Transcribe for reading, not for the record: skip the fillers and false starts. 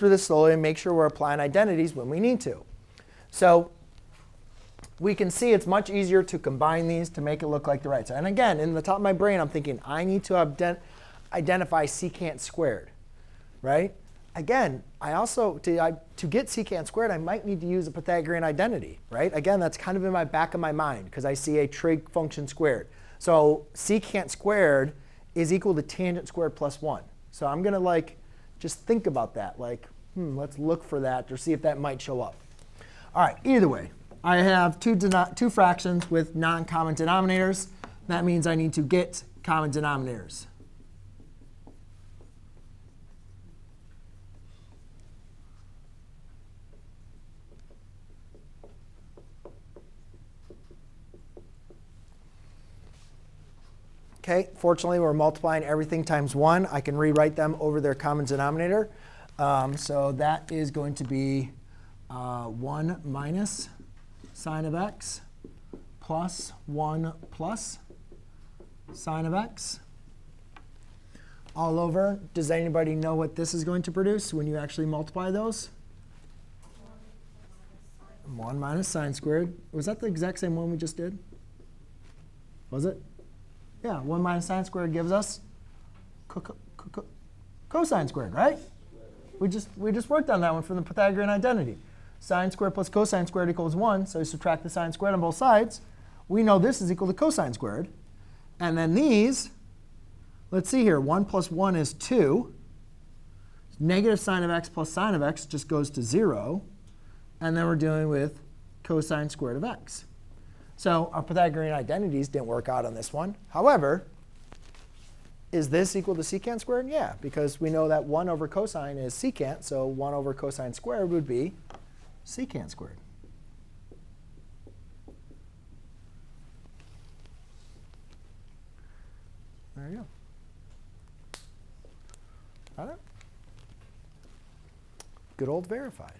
through this slowly and make sure we're applying identities when we need to. So we can see it's much easier to combine these to make it look like the right side. And again, in the top of my brain, I'm thinking, I need to identify secant squared, right? Again, I also, to get secant squared, I might need to use a Pythagorean identity, right? Again, that's kind of in my back of my mind because I see a trig function squared. So secant squared is equal to tangent squared plus 1. So I'm going to just think about that. Let's look for that or see if that might show up. All right, either way, I have two fractions with non-common denominators. That means I need to get common denominators. OK, fortunately, we're multiplying everything times 1. I can rewrite them over their common denominator. So that is going to be 1 minus sine of x plus 1 plus sine of x all over. Does anybody know what this is going to produce when you actually multiply those? 1 minus sine squared. Was that the exact same one we just did? Was it? Yeah, 1 minus sine squared gives us cosine squared, right? We just worked on that one from the Pythagorean identity. Sine squared plus cosine squared equals 1. So we subtract the sine squared on both sides. We know this is equal to cosine squared. And then these, let's see here. 1 plus 1 is 2. Negative sine of x plus sine of x just goes to 0. And then we're dealing with cosine squared of x. So our Pythagorean identities didn't work out on this one. However, is this equal to secant squared? Yeah, because we know that 1 over cosine is secant. So 1 over cosine squared would be secant squared. There you go. Got it? Good old verified.